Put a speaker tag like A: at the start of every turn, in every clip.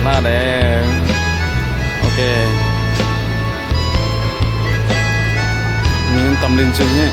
A: na để ok mình tầm lên chừng nhé.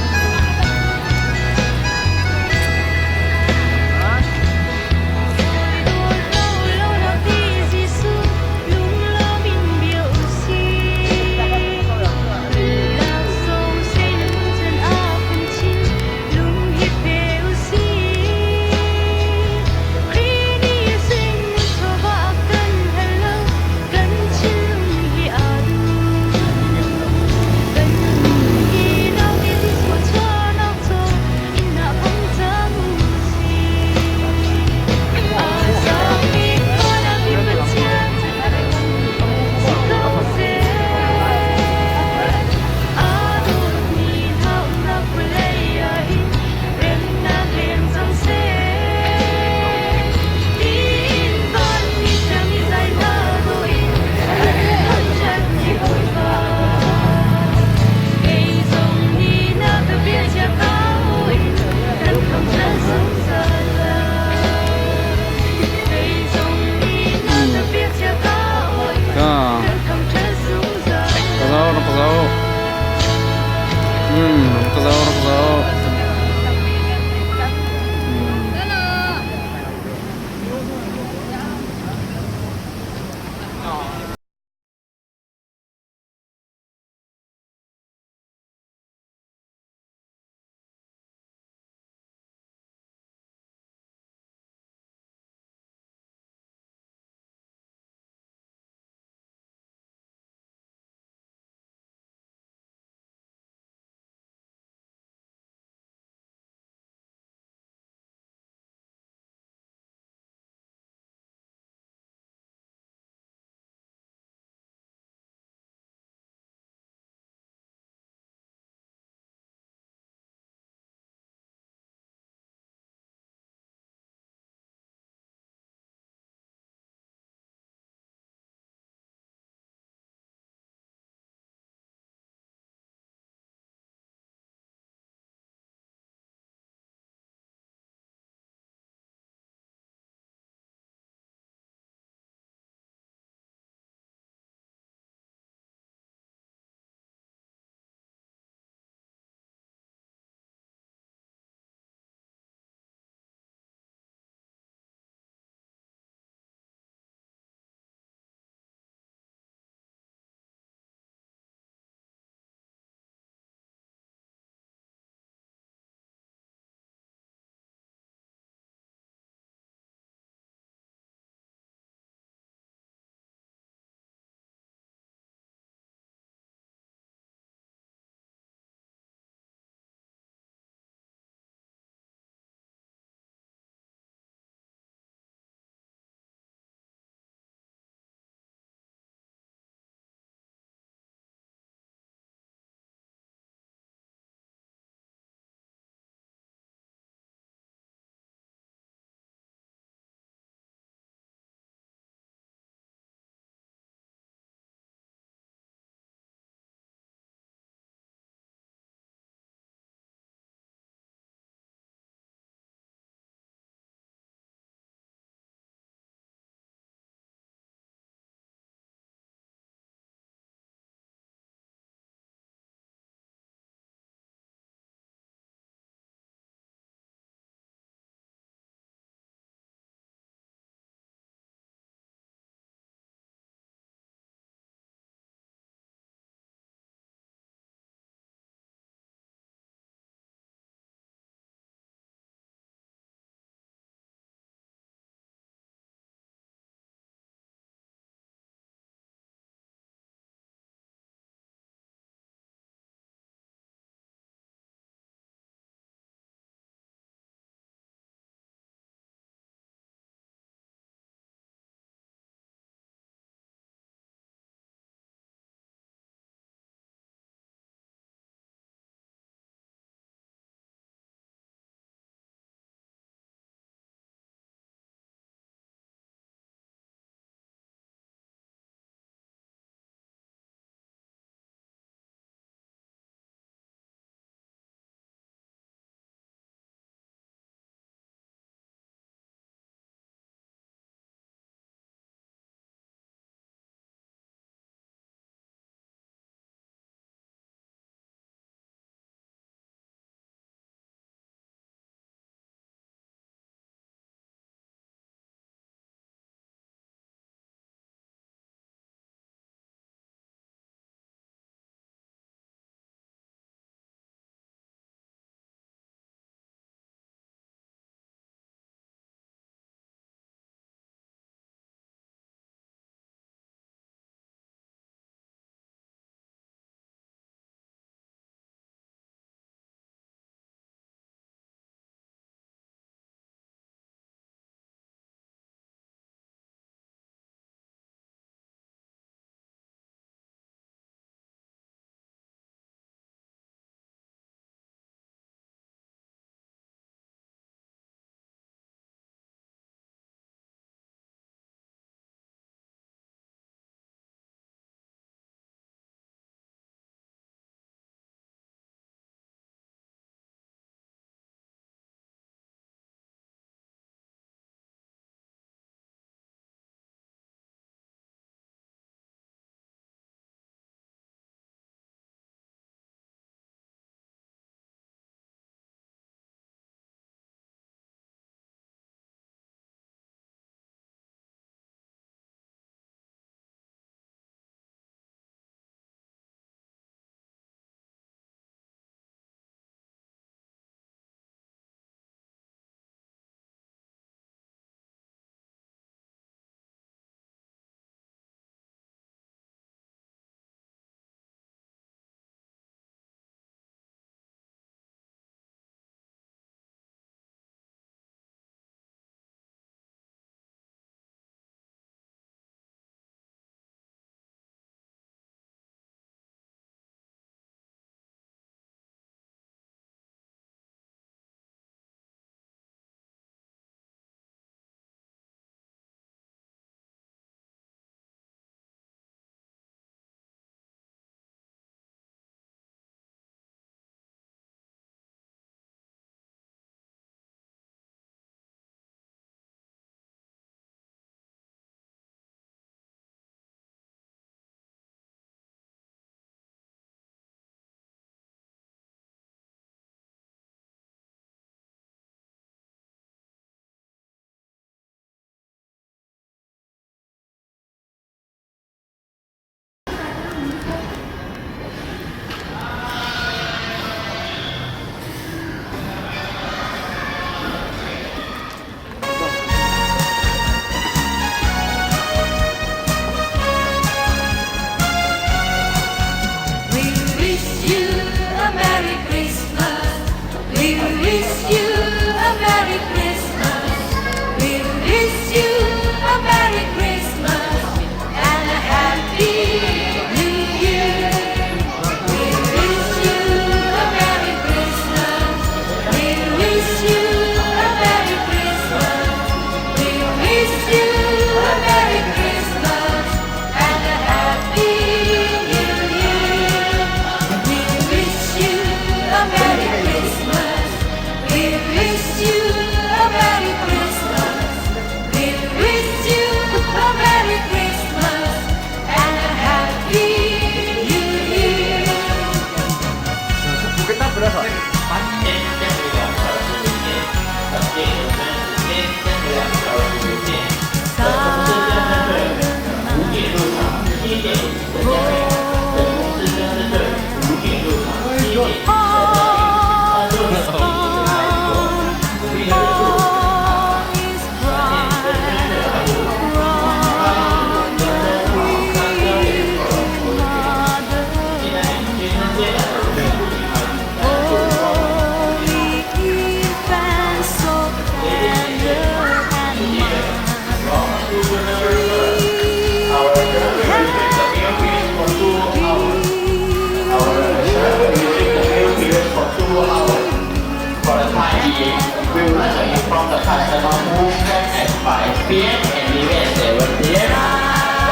B: We would like to inform the customer who came at 5 p.m. and leave at 7 p.m.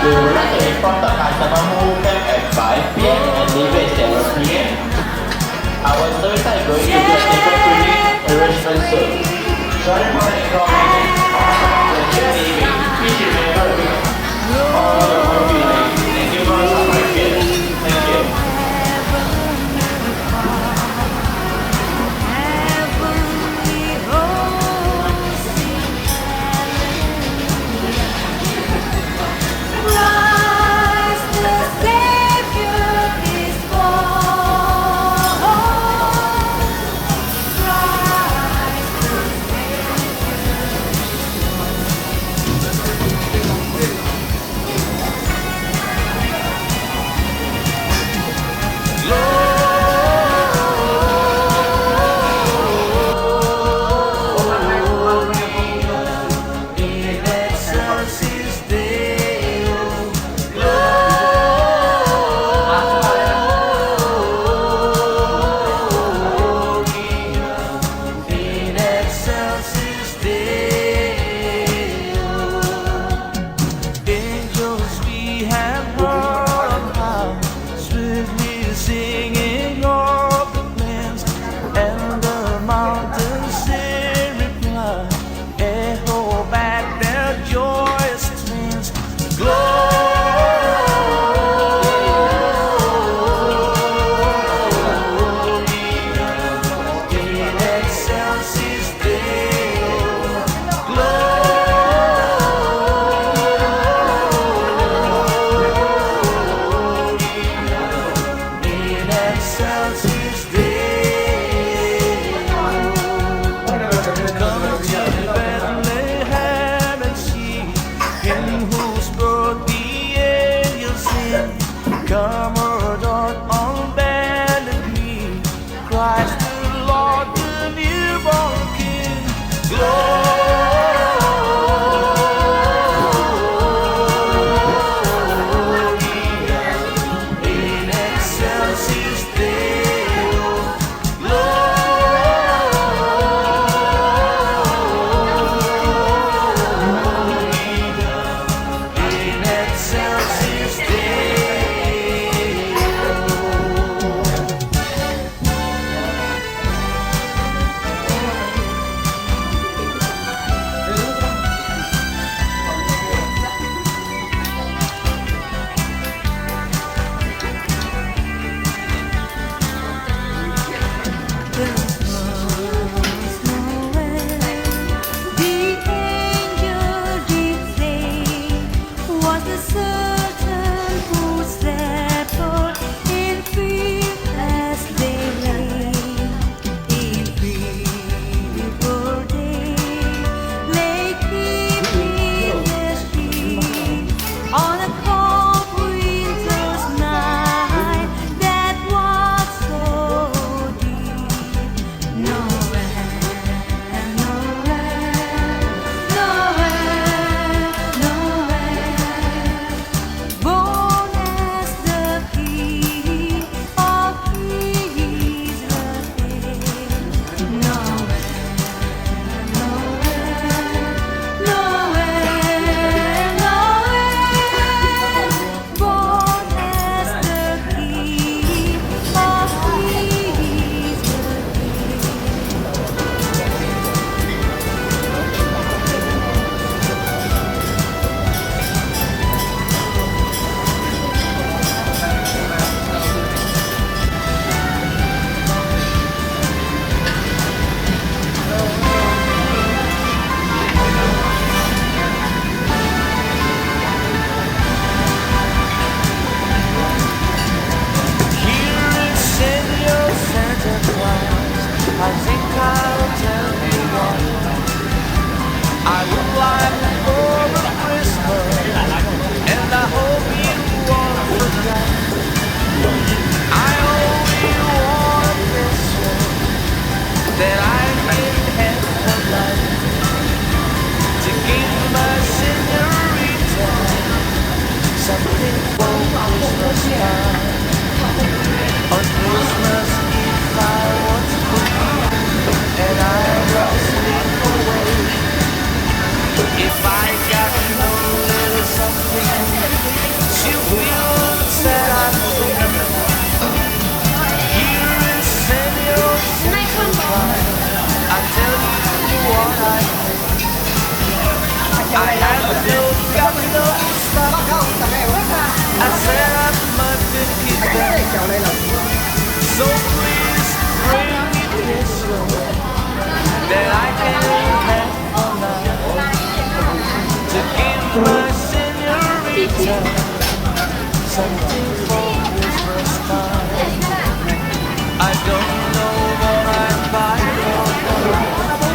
B: We would like to inform the customer who came at 5 p.m. and leave at 7 p.m. Our service is going to be a table cleaning arrangement soon. Sorry for the inconvenience. When leaving, please remember to all your own feelings. Thank you for your support. Thank you.
C: So please bring me Christmas that I can have for life to give my senorita something for Christmas time. I don't know what I'd buy for her.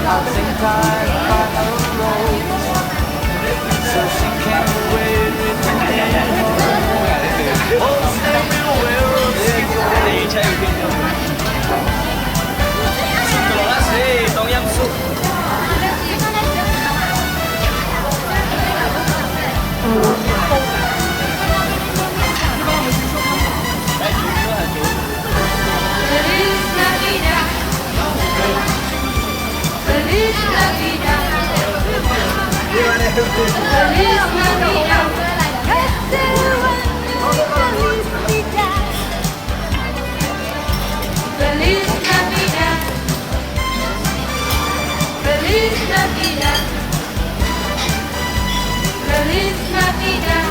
C: I think I'd buy her a rose so she can wear it anymore. Oh, everywhere else she goes. 冬阴叔。
D: Feliz Navidad. Feliz Navidad. Feliz Navidad. Feliz Navidad. Feliz Navidad. Feliz Navidad.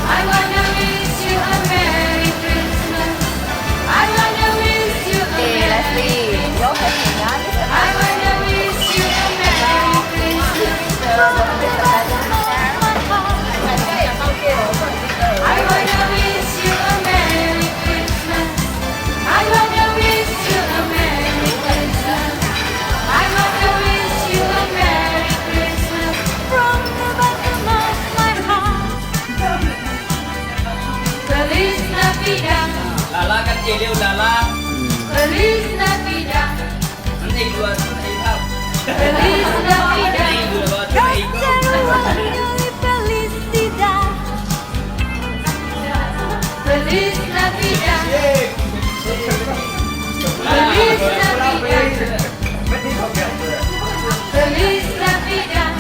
D: I wanna wish you a Merry Christmas. I wanna wish you a Merry Christmas. I wanna wish you a Merry Christmas. I wanna wish you a Merry Christmas. I wanna wish you a Merry Christmas. I wanna wish you a Merry Christmas from the bottom of my heart. Feliz Navidad.
C: Lala kan Elio Lala.
D: Feliz Navidad.
C: Nanti dua nanti hap.
D: Feliz Navidad. Feliz Navidad. Feliz Navidad. Feliz Navidad.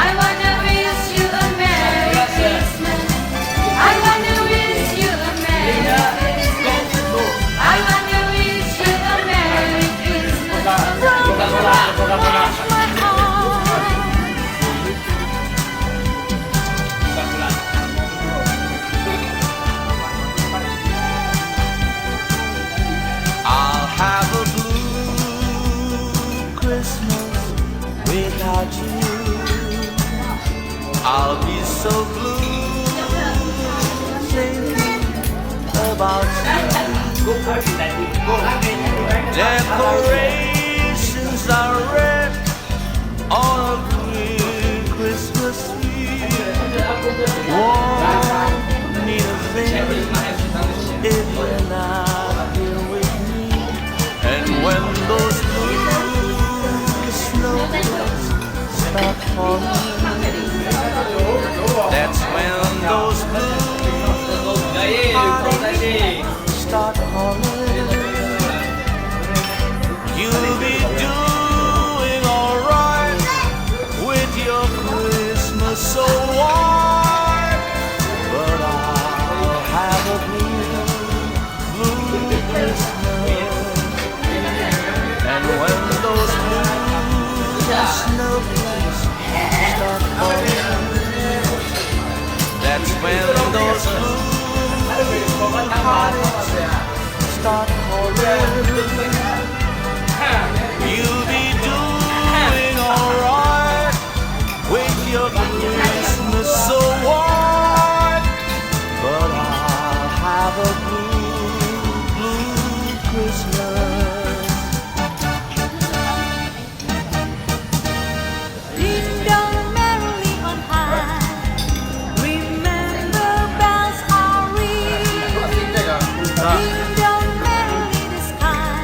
D: I wanna wish you a Merry Christmas. I wanna wish you a Merry Christmas. I wanna wish you a Merry Christmas from the bottom of my heart.
C: I'll have a blue Christmas without you. I'll be so blue thinking about you. Decorations are red on a green Christmas tree. Won't need a thing if you're not here with me. And when those blue snowflakes start falling, that's when those blue heartaches start calling. You'll be doing alright with your Christmas so warm, but I'll have a blue Christmas. And when those blue snowflakes start falling, that's when those blue heartaches start calling. You'll be doing alright with your Christmas so warm, but I'll have a blue Christmas.
E: Ding dong merrily on high. Remember bells are ringing. Ding dong merrily the sky.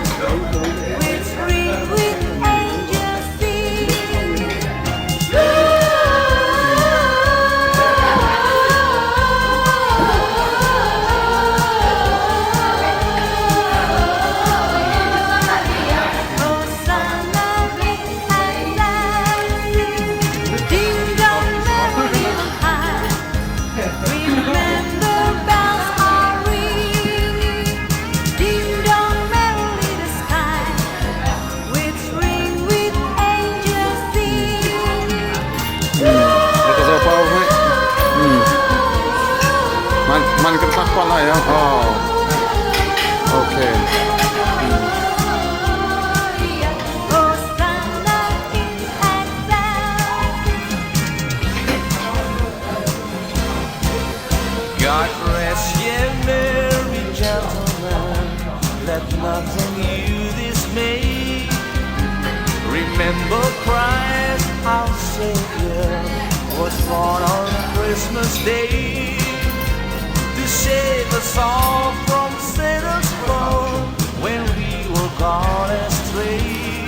A: teman ketakuan lah ya. Oh, oke.
E: Hosanna in exile.
C: God rest ye merry gentlemen, let nothing you dismay. Remember Christ our Savior was born on Christmas Day to save us all from Satan's throne when we were gone astray.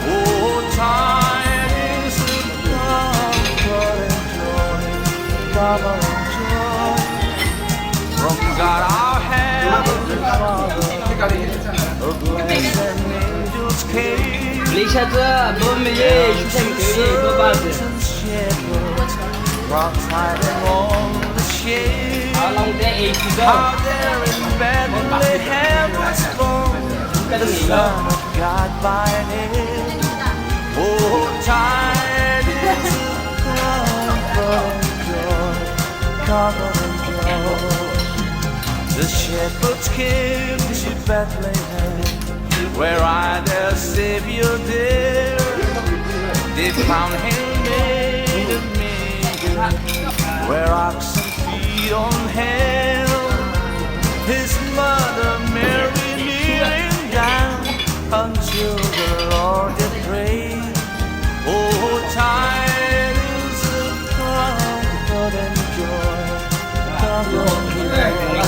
C: Oh, tidings of comfort and joy, comfort and joy from God our Heavenly Father. A grace and angels came.
F: lấy xe chưa bơm mì gì chú thành cái gì bơm bao giờ lòng té ấy chứ đâu cái đừng nghĩ đâu
C: The shepherds came to Bethlehem, where I their Savior dear. They found him made of meal, where oxen feed on hell. His mother Mary kneeling down until the Lord did pray. Oh, tidings of comfort and joy, comfort and joy.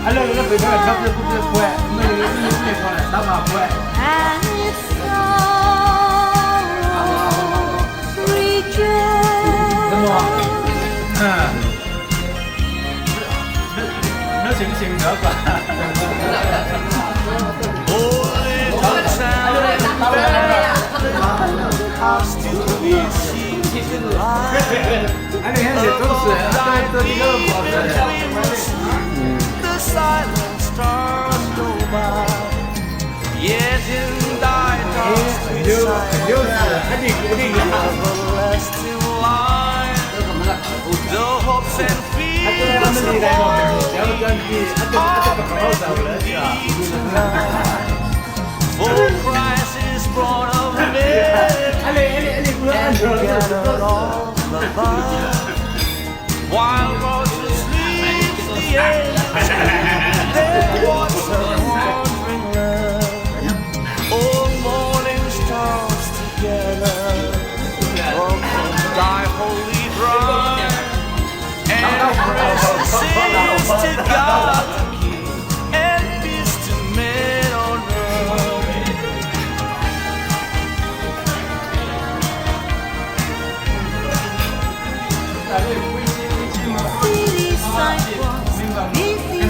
G: Alors, là, peut-être, ça peut couper le fouet. Mais il est ça va fouet.
E: And its sorrow rejoice.
G: Nó xịn nữa cả. Anh ấy hiện tốt rồi, tôi đi đâu bỏ rồi.
C: The silent stars go by, yet in thy dark sweet everlasting light, the hopes and fears of for Christ is born of men, and together all above, while roses leave the air. There was a wandering love, all morning stars together, from thy holy bride, and praise sings to God the King, and peace to men on earth.
E: City sidewalks, busy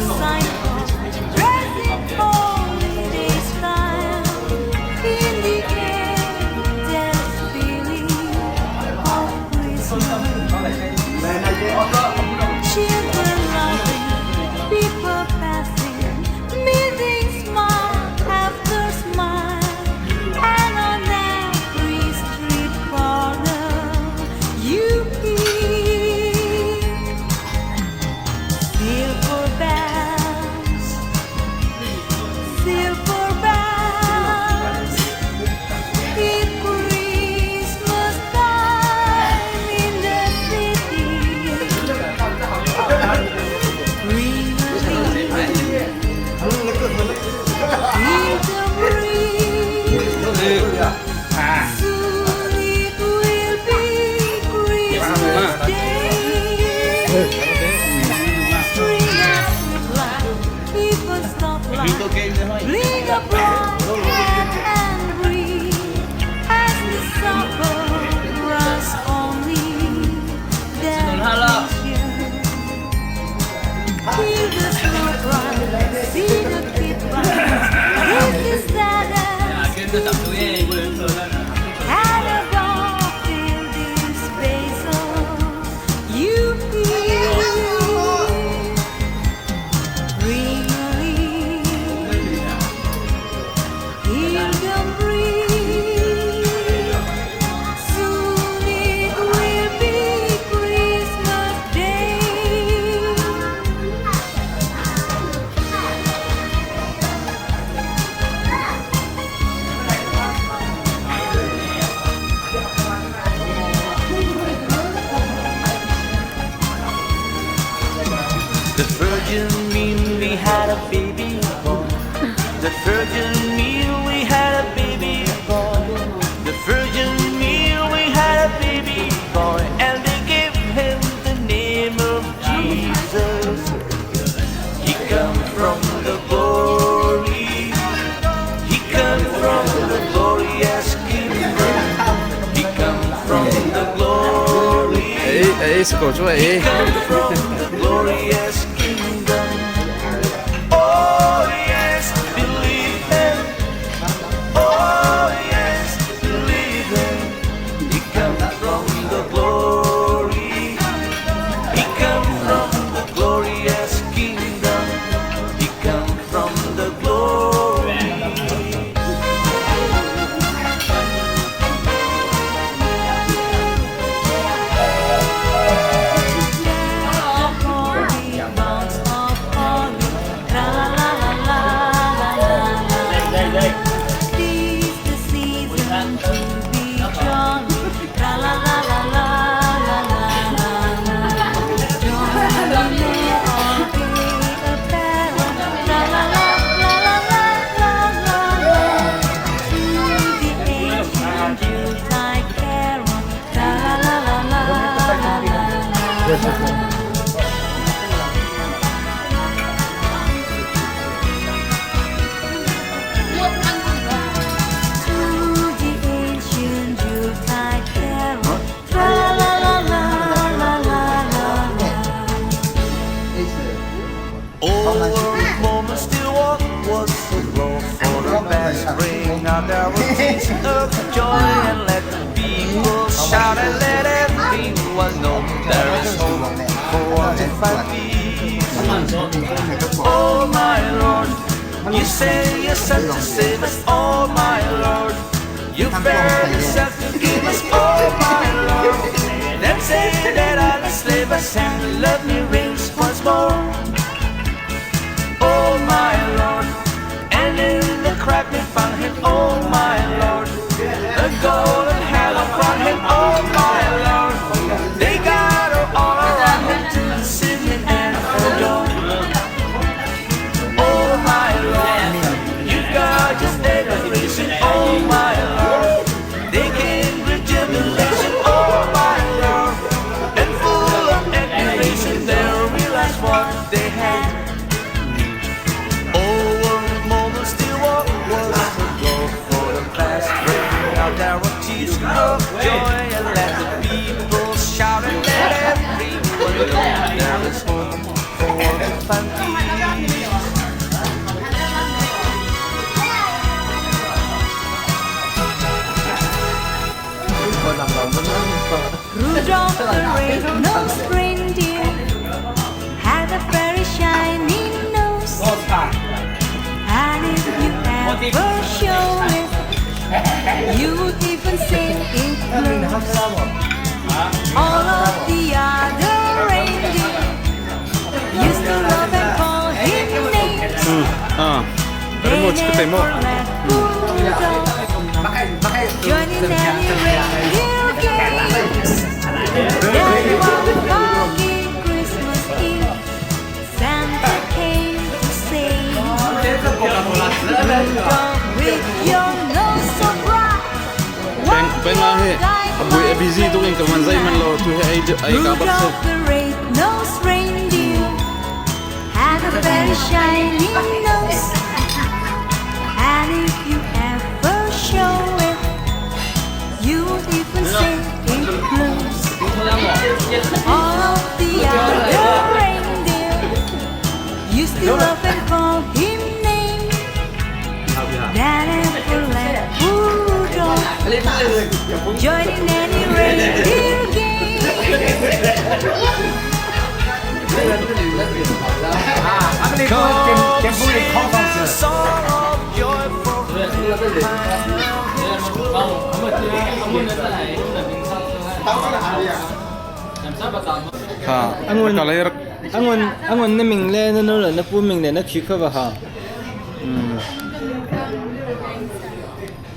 E: String us with light, keep us not light. Bling a bright and breathe as the summer runs on me. Then feel the snow bright, see the kid bright. This is sadness. And above in this basil, you feel really in the breeze. Soon it will be Christmas Day.
C: The Virgin meal we had a baby boy. The Virgin meal we had a baby boy. The Virgin meal we had a baby boy, and they gave him the name of Jesus. He come from the glory. He come from the glorious kingdom. He come from the glory.
A: Score cho ấy.
C: Come from the glorious kingdom. Oh yes, believe him. Oh yes, believe him. He come from the glory. He come from the glorious kingdom. He come from the glory. Over moments still what was so low for the best. Bring out their tears of joy and let the people shout and let everyone know there is hope for one to find peace. Oh my Lord, you say you're sent to save us. Oh my Lord, you fare yourself to give us. Oh my Lord, then say that I'll enslave us and love me rings once more. Oh my Lord, and in the crack we found him. Oh my Lord, the golden halo upon him. Oh my Lord, they got her all around him to sing him and adore. Oh my Lord, you got just adoration. Oh my Lord, they came with jubilation. Oh my Lord, and full of admiration they realized what they had. Of joy and let the people shout and let everyone know there is hope for all to find peace.
E: Rudolph the red-nosed reindeer had a very shiny nose, and if you ever show it, you would even sing it close. All of the other reindeer used to love and call him names. They never let Rudolph join in any reindeer games. Then one foggy Christmas Eve, Santa came to say, Rudolph, with your nose so bright,
A: Peng lah he. Abu busy tu kan kaman Zaiman lo tu he ai kabar se.
E: Rudolph the red-nosed
G: 阿们那个健步的考上是。
C: song of joyful
A: Ha.
H: Angun.
A: Kalau
H: Angun na ming le na no na pu ming le na khi kha ba ha.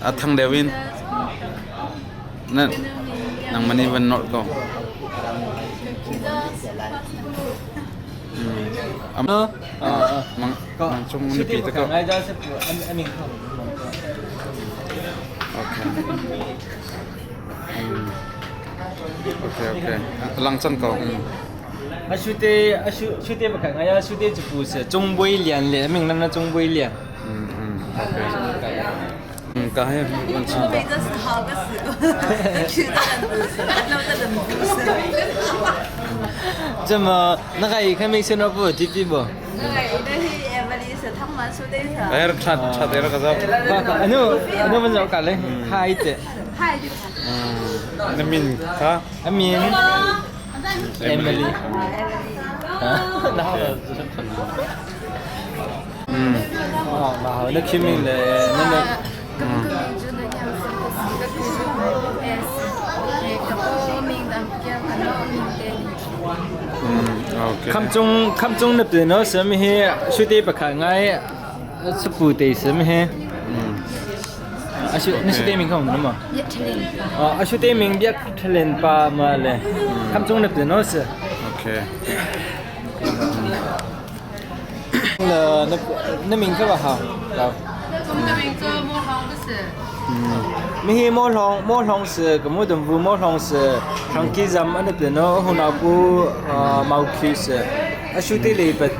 A: Athang Devin. Nah, nang mani van not ko.
H: No.
A: Mang chung ni pi ta ko.
H: Ngai ja se an ming kha.
A: Okay. Okay. Lang chan ko.
H: A shu te ba kha ngai ya shu te chu pu se chung boi lian le ming na chung boi lian.
A: Kahit man
E: 去背着是好个死过，去的人是，那个人不是。
H: 这么那个一看没见到不弟弟不？
E: 那个是 Emily 是他们说的是。
A: air chat air ka sa.
H: Ano man jaw ka le? Hai te.
E: 嗨，就看。
A: Namin ka.
H: Amin. Emily. 然后哦，然后那 Kim 嘞，那个。
A: Okay.
H: คำจงนับถือเนาะเสริมเฮช่วยเตะประคังไงสปูเตะเสริมเฮอาช่วยนี่ช่วยเตะมิงของมันมั้งอ๋ออาช่วยเตะมิงเบียกทะเลนปลามาเลยคำจงนับถือเนาะเสริม
A: Okay.
H: 那名课吧好，好。
D: 我们这边做木头不是？
H: มีฮีโมทองเสือกับมูดมฟูโมทองเสือทางกิจามอันนี้เป็นเนาะหุ่นอากูมาคิวเสืออาชุติเลยเป็น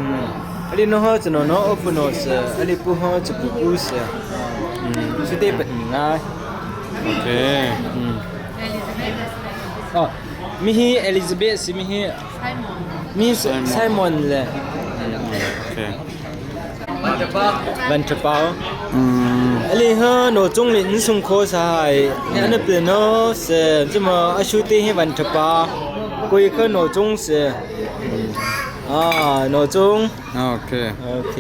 H: อันนี้เนาะจะเนาะอุปนเสืออันนี้ปูเขาจะปูเสือชุติเป็นง่าย
A: Okay.
H: อ๋อมีฮีเอลิซาเบธสิมีฮี มีไซมอนเลย
A: Okay.
H: บันทปาอันนี้ฮะโนจงลินสุงโคสายอันนี้เป็นเนาะเสือจะมาอาชุติให้บันทปากุยคือโนจงเสือโนจง
A: Okay.
H: โอเค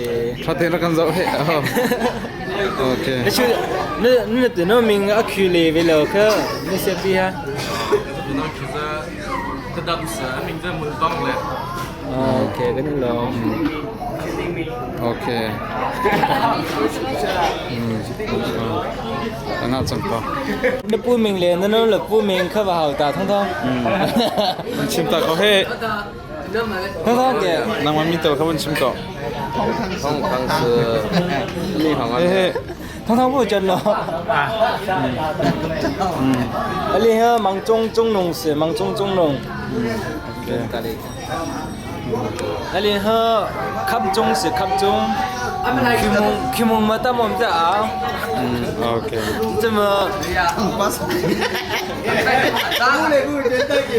A: Thate la kan zau he. Okay.
H: แล้วชื่อนี่เป็นเนาะมิงอะคิวเลเวลคือนี่เสียปีฮะ โอเคก็นี่ลอง
A: Okay. Angat sang pa.
H: นี่ปูมิงเลยนั่นเนาะหรือปูมิงเข้ามาหาตาท่อง
A: Chim ta ko he.
H: ท่องแก
A: Nang mami to ka bon chim to.
B: Hong Kong 是立行啊
A: He he.
H: ท่องพูดจนเนาะอันนี้ฮะมังจงนงเสือมังจงนง
A: Okay.
H: อันนี้ฮะขับจงเสือขับจงคิมงมาตั้มผมจะเอา
A: Okay.
H: จะมา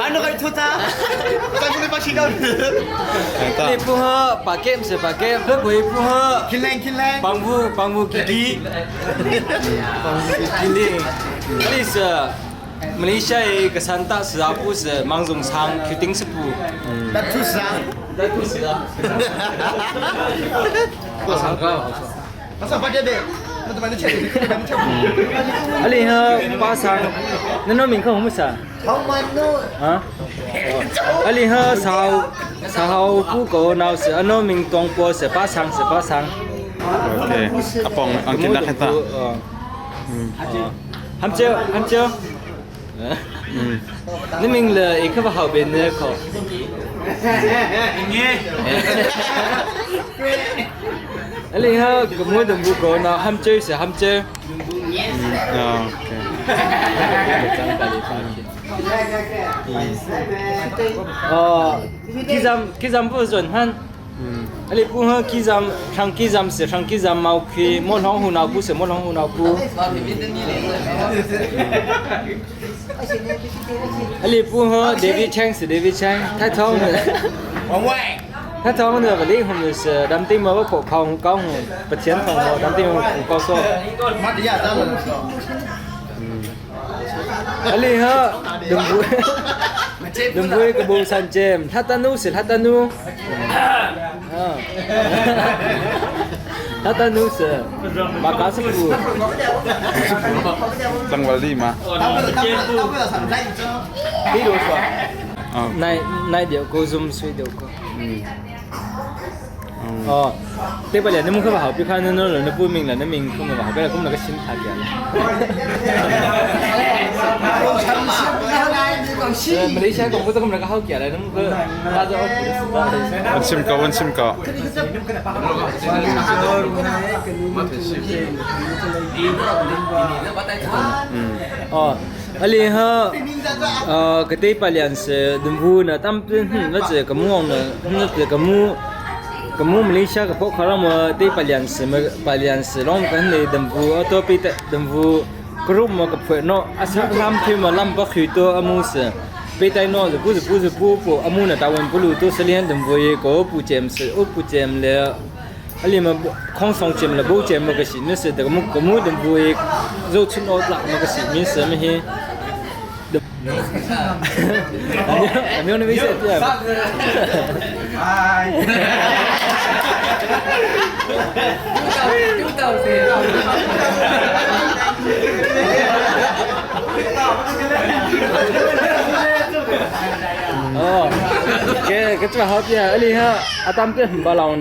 G: Mana kau itu tak? Kau boleh pasang kau.
A: Eta.
H: นี่ปูฮะปากเก็บเสือปากเก็บเพื่อบุยปูฮะ
G: Kilang.
H: ปังบูกิกิกิลิอันนี้เสือมาเลเซียกับซันต้าเสือปูเสือมังจงช้างคิวติ้งสปู
G: Dah susah.
H: ได้ปูเสือ
G: Pasal apa dia dek? Mana cek? Mana cek?
H: อันนี้ฮะป้าสังนั่นน้องมิงเขาไม่ใช่
G: Kau mana?
H: ฮะอันนี้ฮะสาวผู้ก่อนเอาเสือน้องมิงตองปัวเสือป้าสัง
A: Okay. Apong ang kindak kita.
H: ฮัมเจียวนี่มิงเลยอีกเขาเขาเป็นเนื้อเขาอันนี้ฮะกับมือดมบุกก่อนเอาฮัมเจียวเสือฮัมเจียว
A: Okay.
H: กิจามผู้ส่วนท่านอันนี้ผู้ฮะกิจามทางกิจามเสือทางกิจามเมาคีมดห้องหูนาผู้เสือมดห้องหูนาผู้อันนี้ผู้ฮะเดวิดแชงเสือเดวิดแชงท้ายท้องเลยท้ายท้องเนี่ยวันนี้ผมเสือดำติ้งมาว่าปกครองก้องประเทียนของเราดำติ้งมาปกครอง
G: Mati ya, dah.
H: Ali ha đừng vui cái bầu san jem hatanu se hatanu hatanu se maka sebu
A: Tăng vào đi mà.
H: đi đồ sao
A: Ờ.
H: này điều cô zoom suy điều cô thế bây giờ nếu muốn không vào học biết khăn nó là nó vui mình là nó mình không vào học cái là cũng là cái sinh thật vậy Malaysia cũng có không là cái học kia là nó cứ ra cho
A: Vẫn sim cậu, vẫn sim cậu.
H: Ali ha cái tây Palian se đừng vui nè tâm nó chỉ cái muông nè nó chỉ cái mu Malaysia cái phố khá mà tây Palian se long cái này đừng vui ở tôi bị đừng vui group mà cái phải nó asal làm thì mà làm bắt khi tôi amu se bị tai nó rồi bu amu nè tao vẫn bulu tôi sẽ liên đừng vui có bu jem se bu jem le Ali mà không xong jem là bu jem mà cái gì nó sẽ cái mu đừng vui rồi chuyện nó lại mà cái gì mình sẽ mới hi Amigo no me dice tía. Cái chỗ học kia, Ali ha, atam tu hamba lawan,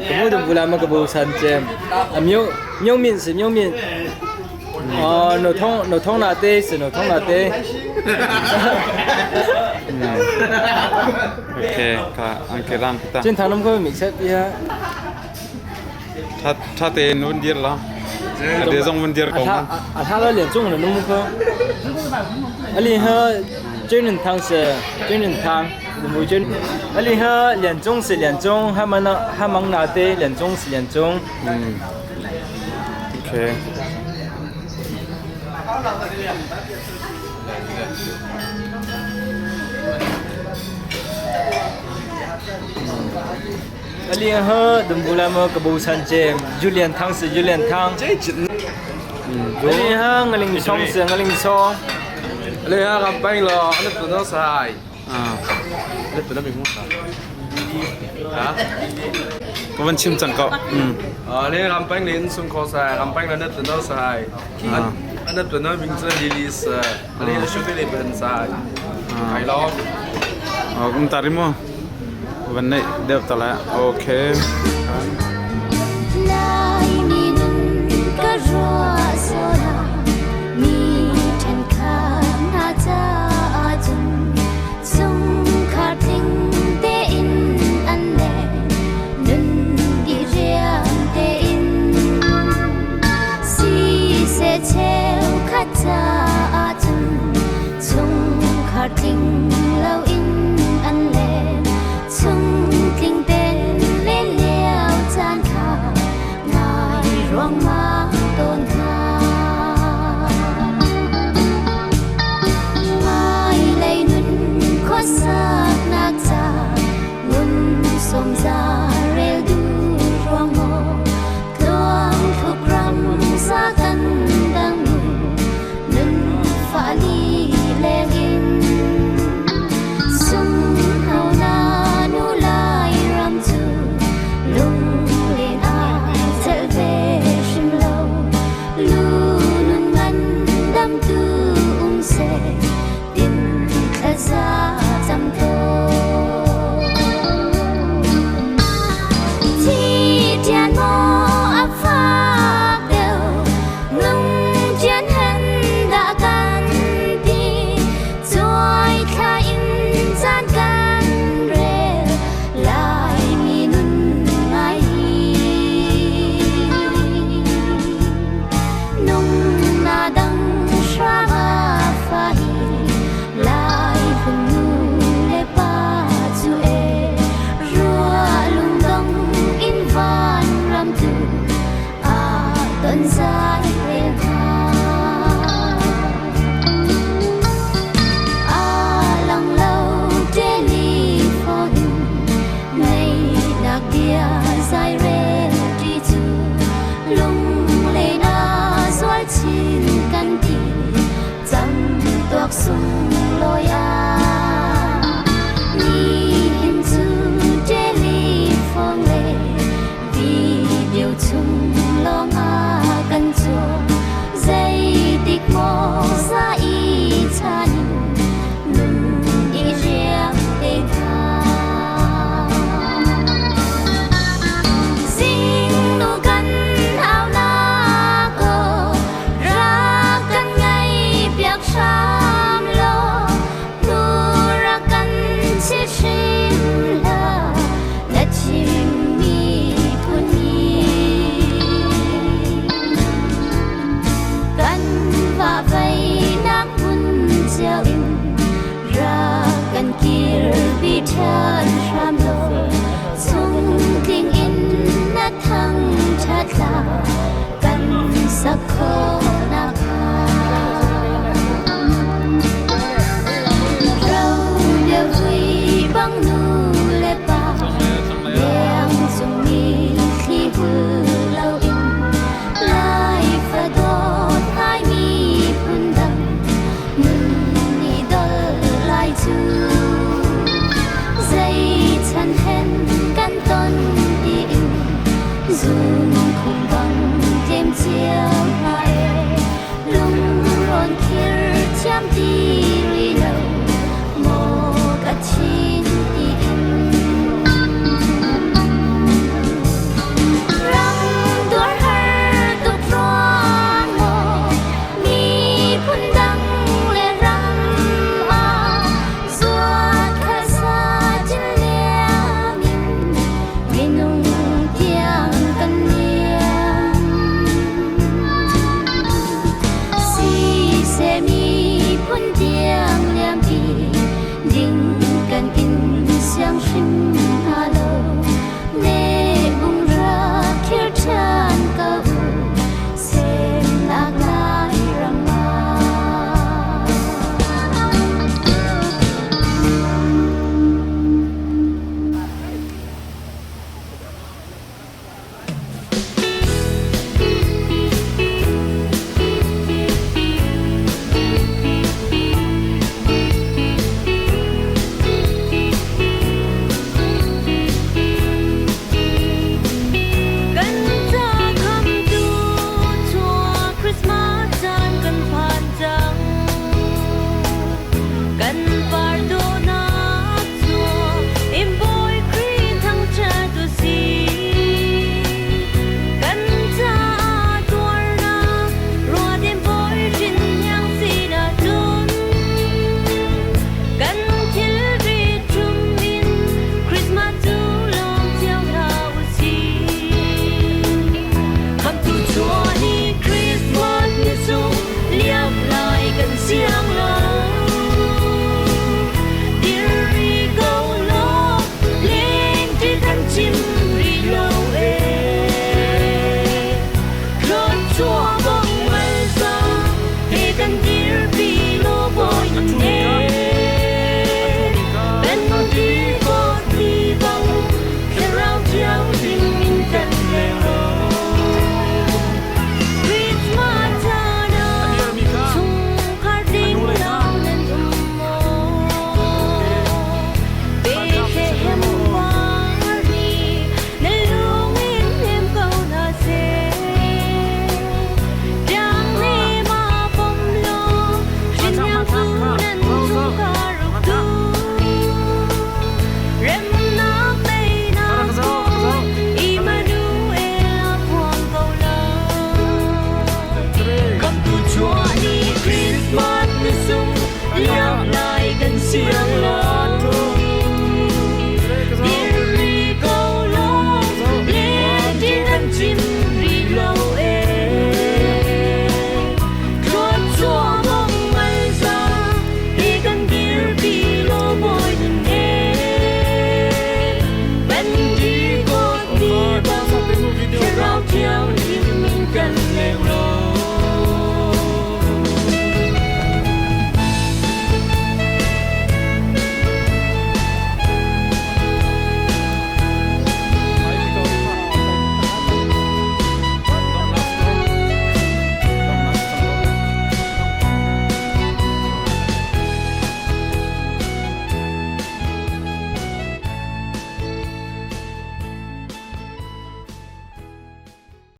H: kamu tu bulan mak kebusan jem. Amigo miên se, amigo miên. Nổ thông là tê, sự nổ thông là tê.
A: Ok, cả anh kể làm kita.
H: Trên thằng nó có mình xếp đi ha.
A: Tha tê nôn điệt là. Để dòng vấn điệt của mình.
H: Tha nó liền chung là nó không có. Ali ha, trên nền thang sẽ, trên nền thang, đừng vui trên. Ali ha, liền chung sẽ liền chung, ha mang na tê, liền chung sẽ liền chung.
A: Ok.
H: Ali ha, đừng vui làm kebusan jem. Julian Thang sẽ Julian Thang. Ali ha, ngaling song sẽ ngaling song.
G: Ali ha kampanye lo, ano tu no sai. Ano tu na mình muốn sao? Hả?
A: Có vẫn sim chẳng cậu.
G: Ali kampanye lên xuống khó sai, kampanye là ano tu no sai. Ano tu no mình sẽ release, ali là shoot đi bên sai. Hay lo.
A: Cũng tari mo. Vấn này đẹp tao lại. Ok.
E: Lai mi nun ka ro so la mi than kha na cha ajun sung kha ting te in an le nun di riang te in si se cheu kha cha ajun sung kha ting lo in an le sung ting ten le liao chan kha ngai rong ma tôn tha
D: chung loi a ni hin chu daily phong le video chung lo nga kan chu zai dik mo za i chan nun i riam te tha sing nu kan ao na ko ra kan ngai piak sham lo nu ra kan chi chim la na chim mi puni kan va vai nak mun chiao in ra kan kir bi than sham lo chung ting in na thang chat la kan sakho na kha rau de vui bang nu le pa yang chung ni khi bu lau in lai fa do hai mi phun dam nun ni dol lai chu zai chan hen kan ton đi in dù